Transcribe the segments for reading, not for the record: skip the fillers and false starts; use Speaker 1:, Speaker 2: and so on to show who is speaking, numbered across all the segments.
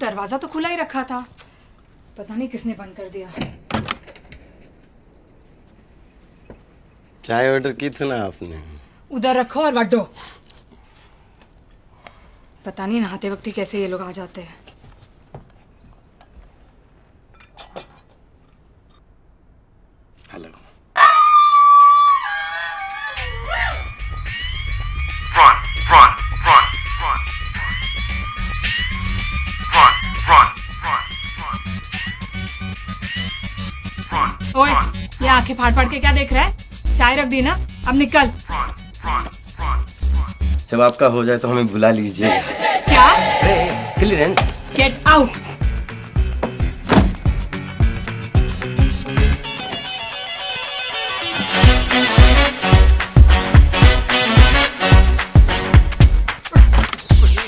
Speaker 1: दरवाजा तो खुला ही रखा था, पता नहीं किसने बंद कर दिया।
Speaker 2: चाय ऑर्डर की थी ना आपने?
Speaker 1: उधर रखो और वड्डो। पता नहीं नहाते वक्त ही कैसे ये लोग आ जाते हैं।
Speaker 2: हेलो।
Speaker 1: ओए, ये आंखें फाड़ फाड़ के क्या देख रहा है? चाय रख दी ना, अब निकल।
Speaker 2: जब आपका हो जाए तो हमें बुला लीजिए।
Speaker 1: क्या?
Speaker 2: क्लियरेंस।
Speaker 1: Get out.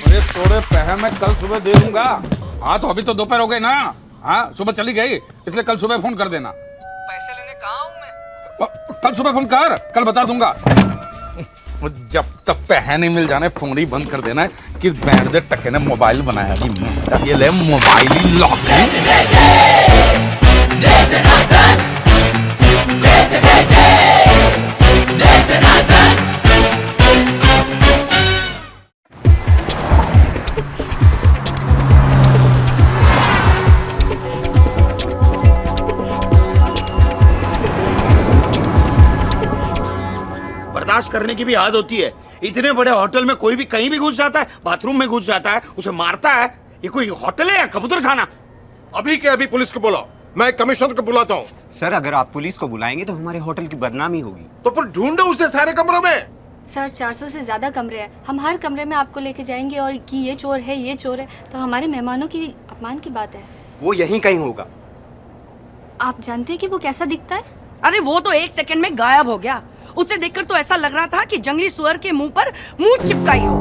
Speaker 3: अरे थोड़े पैसे मैं कल सुबह दे दूंगा। हाँ तो अभी तो दोपहर हो गए ना। हाँ सुबह चली गई, इसलिए कल सुबह फोन कर देना।
Speaker 4: पैसे लेने कहाँ हूँ मैं?
Speaker 3: कल सुबह फोन कर, कल बता दूंगा। जब तक पैसे नहीं मिल जाने फोन ही बंद कर देना है कि बैंड दे टके ने मोबाइल बनाया जी। ये ले मोबाइल ही लॉक
Speaker 5: बर्दाश्त करने की भी आदत होती है। इतने बड़े होटल में कोई भी कहीं भी घुस जाता है, बाथरूम में घुस जाता है, उसे मारता है। ये कोई होटल है या कबूतर खाना?
Speaker 6: अभी के अभी पुलिस को बुलाओ, मैं कमिश्नर को बुलाता हूँ।
Speaker 7: सर अगर आप पुलिस को बुलाएंगे तो हमारे होटल की बदनामी होगी।
Speaker 6: तो फिर ढूंढो उसे सारे कमरों में।
Speaker 8: सर 400 से ज्यादा कमरे हैं, हम हर कमरे में आपको लेके जाएंगे और कि ये चोर है ये चोर है, तो हमारे मेहमानों की अपमान की बात है।
Speaker 7: वो यहीं कहीं होगा।
Speaker 8: आप जानते हैं कि वो कैसा दिखता है?
Speaker 4: अरे वो तो 1 सेकंड में गायब हो गया। उसे देखकर तो ऐसा लग रहा था कि जंगली सुअर के मुंह पर मूंछ चिपकाई हो।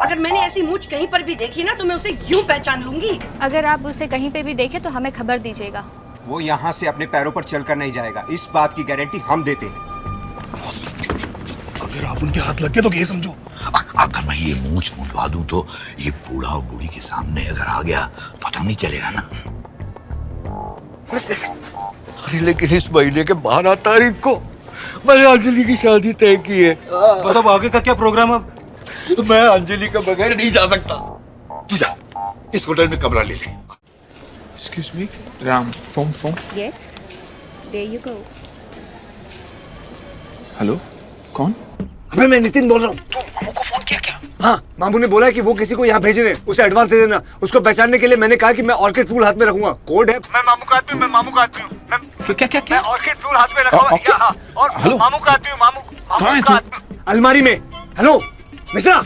Speaker 4: अगर मैंने ऐसी मूंछ कहीं पर भी देखी ना तो मैं उसे यूं पहचान लूंगी।
Speaker 8: अगर आप उसे कहीं पे भी देखें तो हमें खबर दीजिएगा।
Speaker 7: वो यहाँ से अपने पैरों पर चलकर नहीं जाएगा, इस बात की गारंटी हम देते हैं।
Speaker 9: अगर आप उनके हाथ लग गए तो ये समझो, अगर मैं ये मूंछ मुंडवा दूं तो ये बूढ़ा और बूढ़ी के सामने अगर आ गया पता नहीं चलेगा ना।
Speaker 6: अरे लेकिन इस महीने के 12 तारीख को मैंने अंजलि की शादी तय की है।
Speaker 5: मतलब आगे का क्या प्रोग्राम? अब
Speaker 6: मैं अंजलि के बगैर नहीं जा सकता। तू जा, इस होटल में कमरा ले ले।
Speaker 3: Excuse me, Ram, phone.
Speaker 8: Yes, there you go.
Speaker 3: Hello, कौन?
Speaker 6: अबे मैं नितिन बोल रहा हूँ।
Speaker 9: तू मामू को फोन किया क्या?
Speaker 6: हाँ, मामू ने बोला है कि वो किसी को यहाँ भेज रहे हैं, उसे एडवांस दे देना। उसको पहचानने के लिए मैंने कहा कि मैं ऑर्किड फूल हाथ में रखूंगा। कोड है, मैं मामू का आदमी हूँ, मैं मामू का आदमी हूँ।
Speaker 3: क्या?
Speaker 6: मैं ऑर्किड फूल हाथ में रखा हुआ है और
Speaker 3: हेलो?
Speaker 6: मामू का आदमी हूँ, मामू
Speaker 3: कहाँ है
Speaker 6: का
Speaker 3: तू?
Speaker 6: आदमी। अलमारी में। हेलो मिश्रा,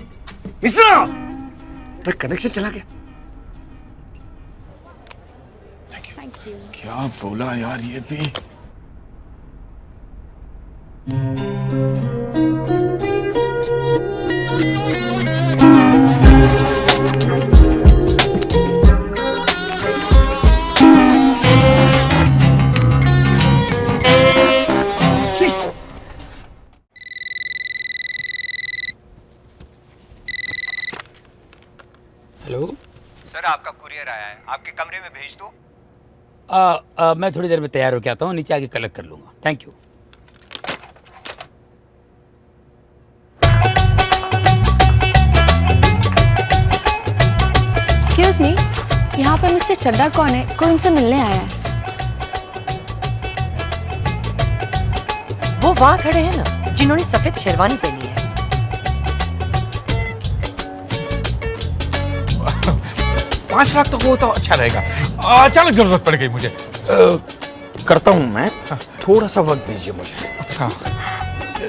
Speaker 6: पर कनेक्शन चला गया।
Speaker 3: क्या बोला यार ये भी?
Speaker 9: हेलो
Speaker 7: सर आपका कुरियर आया है, आपके कमरे में भेज दो।
Speaker 9: मैं थोड़ी देर में तैयार होके आता हूँ, नीचे आके कलेक्ट कर लूंगा। Thank you.
Speaker 8: एक्सक्यूज मी, यहाँ पर मिस्टर चड्डा कौन है? कोई उनसे मिलने आया है।
Speaker 4: वो वहाँ खड़े हैं ना, जिन्होंने सफेद शेरवानी पहनी है।
Speaker 3: 5 लाख तो हो तो अच्छा रहेगा। अचानक जरूरत पड़ गई मुझे।
Speaker 5: करता हूँ मैं, थोड़ा सा वक्त दीजिए मुझे।
Speaker 3: अच्छा,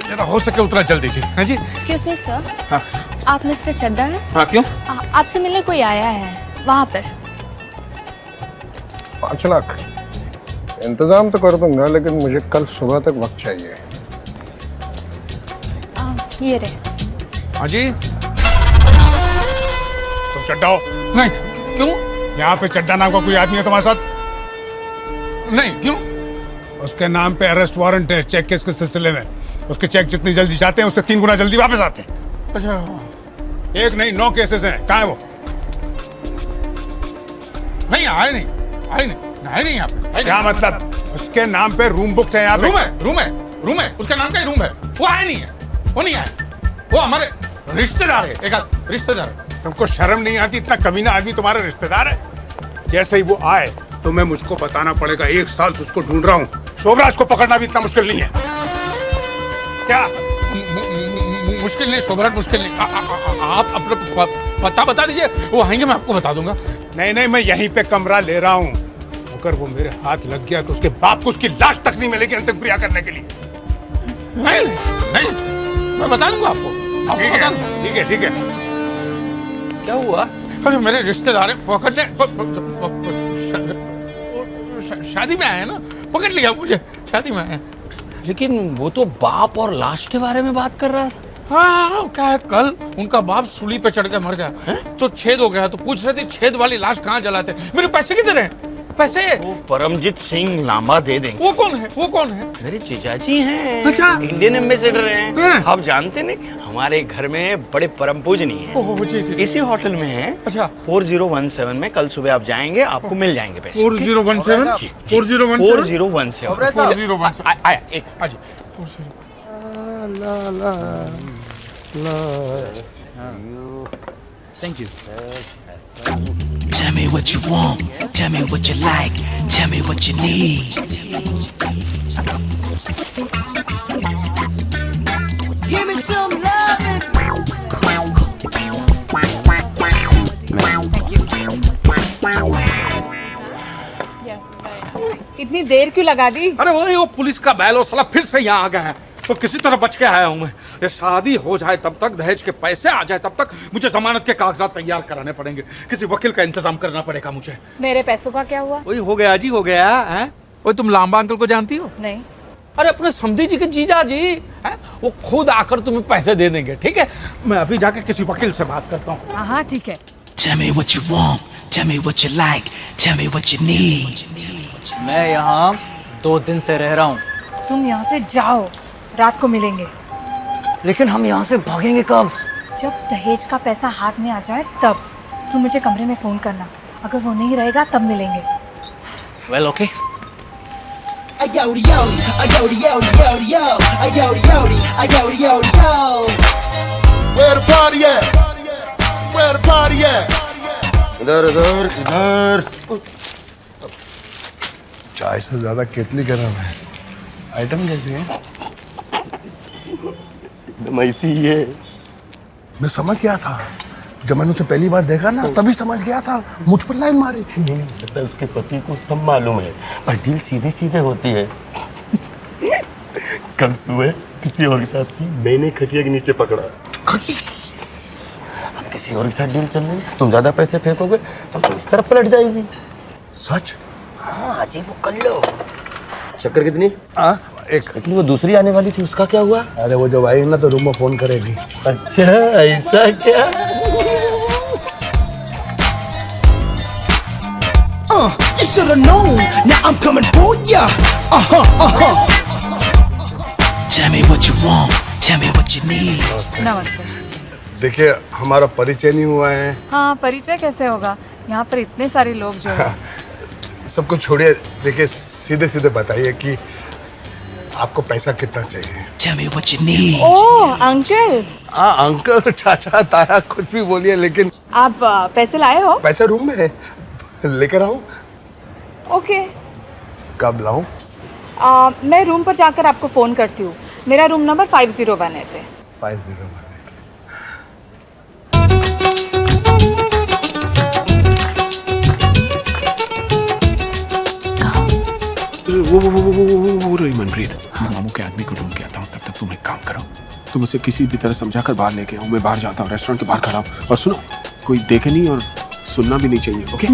Speaker 3: जरा हो सके उतना जल्दी जी। हाँ जी।
Speaker 8: एक्सक्यूज मी सर,
Speaker 3: हाँ।
Speaker 8: आप मिस्टर चड्डा हैं?
Speaker 3: हाँ क्यों?
Speaker 8: आपसे मिलने कोई आया है वहाँ पर।
Speaker 6: 5 लाख इंतजाम तो कर दूंगा, लेकिन मुझे कल सुबह तक वक्त चाहिए।
Speaker 8: ये रहे।
Speaker 3: हाँ जी।
Speaker 6: तुम चड्डा हो?
Speaker 3: नहीं, क्यों?
Speaker 6: यहाँ पे चड्डा नाम का कोई आदमी है तुम्हारे साथ?
Speaker 3: नहीं, क्यों?
Speaker 6: उसके नाम पे अरेस्ट वारंट है चेक केस के सिलसिले में। उसके चेक जितनी जल्दी जाते हैं उससे 3 गुना जल्दी वापस आते हैं।
Speaker 3: अच्छा,
Speaker 6: 1 नहीं 9 केसेस हैं। कहाँ है वो?
Speaker 3: नहीं आए नहीं यहाँ पे।
Speaker 10: क्या मतलब? उसके नाम पे रूम बुक है यहाँ पे?
Speaker 3: रूम है, उसका नाम का ही रूम है। वो आए नहीं है, वो नहीं आए, वो हमारे रिश्तेदार है, एक रिश्तेदार।
Speaker 10: तुमको शर्म नहीं आती? इतना कमीना आदमी तुम्हारा रिश्तेदार है? जैसे ही वो आए तुम्हें मुझको बताना पड़ेगा। 1 साल से उसको ढूंढ रहा हूँ। शोभराज को पकड़ना भी इतना मुश्किल नहीं है। क्या
Speaker 3: मुश्किल नहीं शोभराज, मुश्किल नहीं। आप अपना पता बता दीजिए, वो आएंगे मैं आपको बता दूंगा।
Speaker 10: नहीं, मैं यहीं पे कमरा ले रहा हूँ। अगर वो मेरे हाथ लग गया तो उसके बाप को उसकी लाश तक नहीं मिलेगी अंतिम क्रिया करने के लिए।
Speaker 3: नहीं, मैं बता दूंगा आपको।
Speaker 10: ठीक है।
Speaker 3: क्या हुआ? अरे मेरे रिश्तेदार पकड़ने शादी में आए ना, पकड़ लिया मुझे, शादी में आए।
Speaker 5: लेकिन वो तो बाप और लाश के बारे में बात कर रहा था।
Speaker 3: हाँ, क्या है, कल उनका बाप सूली पे चढ़ के मर गया तो छेद हो गया, तो पूछ रहे थे छेद वाली लाश कहाँ जलाते। मेरे पैसे किधर हैं? पैसे
Speaker 5: वो परमजीत सिंह लांबा दे देंगे।
Speaker 3: वो कौन है?
Speaker 5: मेरे जीजाजी हैं।
Speaker 3: अच्छा।
Speaker 5: इंडियन एम्बेसडर हैं।
Speaker 3: हाँ।
Speaker 5: आप जानते नहीं, हमारे घर में बड़े परम पूजनीय हैं।
Speaker 3: जी।
Speaker 5: इसी होटल में है।
Speaker 3: अच्छा।
Speaker 5: 4017 में कल सुबह आप जाएंगे, आपको मिल जाएंगे पैसे।
Speaker 3: 4017?
Speaker 5: जी।
Speaker 3: 4017।
Speaker 5: आया एक।
Speaker 2: Thank you.
Speaker 11: Tell me what you want, tell me what you like, tell me what you need. Give me some loving.
Speaker 1: इतनी देर क्यों लगा दी?
Speaker 3: अरे वो पुलिस का बैल, वो साला फिर से यहाँ आ गया है, तो किसी तरह बच के आया हूँ मैं। ये शादी हो जाए तब तक, दहेज के पैसे आ जाए तब तक मुझे जमानत के कागजात तैयार कराने पड़ेंगे। किसी वकील का इंतजाम करना पड़ेगा मुझे।
Speaker 1: मेरे पैसों का क्या हुआ?
Speaker 3: वही हो गया जी, हो गया है। वो तुम लांबा अंकल को जानती हो?
Speaker 1: नहीं।
Speaker 3: अरे अपने समधी जी के जीजा जी हैं, वो खुद आकर तुम्हें पैसे दे देंगे। ठीक है, मैं अभी जाके किसी वकील से बात करता हूँ।
Speaker 1: हाँ ठीक है।
Speaker 11: Tell me what you want, tell me what you like, tell me what you need.
Speaker 12: मैं यहाँ 2 दिन से रह रहा हूँ।
Speaker 1: तुम यहाँ से जाओ, रात को मिलेंगे।
Speaker 12: लेकिन हम यहाँ से भागेंगे कब?
Speaker 1: जब दहेज का पैसा हाथ में आ जाए तब। तुम मुझे कमरे में फोन करना, अगर वो नहीं रहेगा तब मिलेंगे।
Speaker 12: Well, okay.
Speaker 6: Where the party at? Where the party at?
Speaker 2: इधर।
Speaker 6: चाय से ज्यादा केतली गरम है। आइटम कैसे है?
Speaker 2: एकदम ऐसी ही है।
Speaker 6: मैं समझ गया था जब मैंने उसे पहली बार देखा ना, तभी समझ गया था। मुझ पर लाइन मारी थी।
Speaker 2: नहीं पता, उसके पति को सब मालूम है, पर दिल सीधे सीधे होती है। कल सुबह किसी और के साथ थी, मैंने खटिया के नीचे पकड़ा। अब किसी और के साथ डील चल रही, तुम ज्यादा पैसे फेंकोगे तो तुम इस तरफ पलट जाएगी।
Speaker 6: सच?
Speaker 2: हाँ जी, वो कर लो। शक्कर कितनी?
Speaker 6: एक।
Speaker 2: लेकिन वो दूसरी आने वाली थी, उसका क्या हुआ?
Speaker 6: अरे वो जब आएगी ना तो रूम में फोन करेगी।
Speaker 2: अच्छा, ऐसा क्या?
Speaker 11: You should have known, now I'm coming for ya. Tell me what you want, tell me what you need.
Speaker 1: नमस्ते।
Speaker 6: देखिए, हमारा परिचय नहीं हुआ है।
Speaker 1: हाँ, परिचय कैसे होगा? यहाँ पर इतने सारे लोग जो हैं।
Speaker 6: सबको छोड़िए, देखिए सीधे सीधे बताइए कि आपको पैसा कितना चाहिए?
Speaker 11: Tell me what you need.
Speaker 1: Oh, uncle.
Speaker 6: हाँ, अंकल, चाचा, ताया, कुछ भी बोलिए, लेकिन
Speaker 1: आप पैसे लाए हो?
Speaker 6: पैसा रूम में है, लेकर आऊं?
Speaker 1: ओके।
Speaker 6: कब लाऊं?
Speaker 1: मैं रूम पर जाकर आपको फोन करती हूँ। मेरा रूम नंबर 5018 है।
Speaker 6: 5018।
Speaker 13: वो रही मनप्रीत। मैं मामू के आदमी को ढूंढ के आता हूँ, तब तक तुम एक काम करो, तुम उसे किसी भी तरह समझाकर बाहर लेके आओ। मैं बाहर जाता हूँ, रेस्टोरेंट के बाहर खड़ा हूँ। और सुनो, कोई देखे नहीं और सुनना भी नहीं चाहिए, ओके?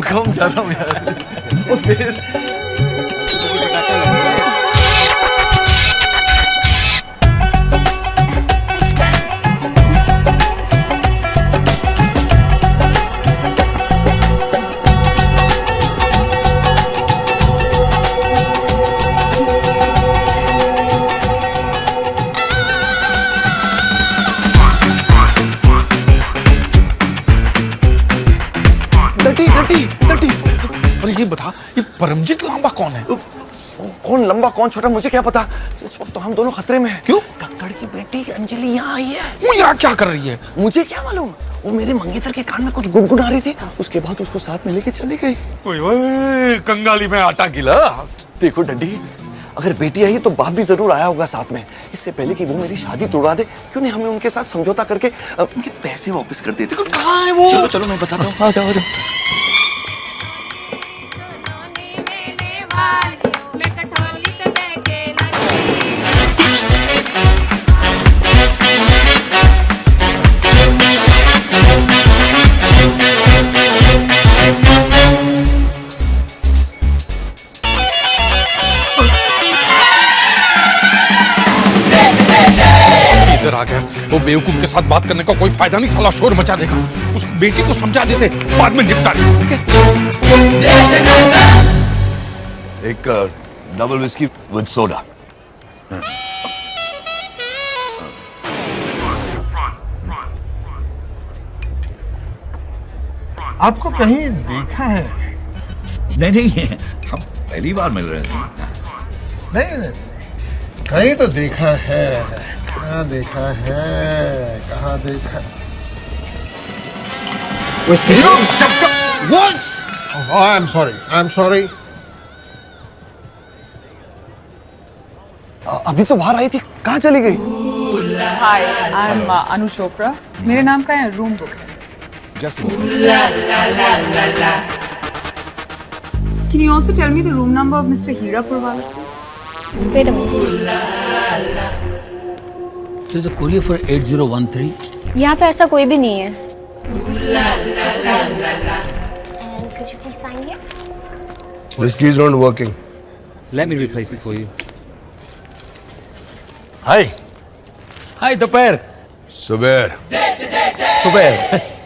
Speaker 2: हम जा रहा हूँ यार। और फिर
Speaker 6: कौन लंबा कौन छोटा मुझे क्या पता। इस वक्त तो हम दोनों खतरे में हैं।
Speaker 3: क्यों?
Speaker 6: कक्कड़ की बेटी अंजलि यहाँ आई है।
Speaker 3: वो यहाँ क्या कर रही है?
Speaker 6: मुझे क्या मालूम, वो मेरे मंगेतर के कान में कुछ गुनगुना रही थी, उसके बाद उसको साथ में लेके चली गई।
Speaker 3: ओए ओए, कंगाली में आटा गिला।
Speaker 6: देखो डंडी, अगर बेटी आई तो बाप भी जरूर आया होगा साथ में। इससे पहले कि वो मेरी शादी तोड़ा दे, क्यों नहीं हमें उनके साथ समझौता करके उनके पैसे वापस कर देते।
Speaker 3: कहाँ है वो?
Speaker 6: चलो चलो मैं बताता हूँ। आ जाओ आ जाओ।
Speaker 3: इधर आ गया। वो बेवकूफ के साथ बात करने का कोई फायदा नहीं, साला शोर मचा देगा। उसकी बेटी को समझा देते, बाद में निपटा लेते।
Speaker 9: एक डबल विस्की विद सोडा।
Speaker 10: आपको कहीं देखा है?
Speaker 9: नहीं हम पहली बार मिल रहे हैं।
Speaker 10: नहीं, कहीं तो देखा है। कहाँ देखा है? कहाँ देखा? I am sorry.
Speaker 6: अभी तो बाहर आई थी, कहाँ चली गई?
Speaker 14: हाय, आई एम अनु चोपड़ा। मेरे नाम का है रूम बुक है। Can you also tell me the room number of Mr. Hira Purwala, please?
Speaker 8: Wait a minute.
Speaker 12: There's a courier for 8013.
Speaker 8: यहाँ पे ऐसा कोई भी नहीं है। And could you please sign here?
Speaker 6: This key is not working.
Speaker 12: Let me replace it for you.
Speaker 6: Hi.
Speaker 12: Hi, दोपहर।
Speaker 6: सुबेर।
Speaker 12: दोपहर।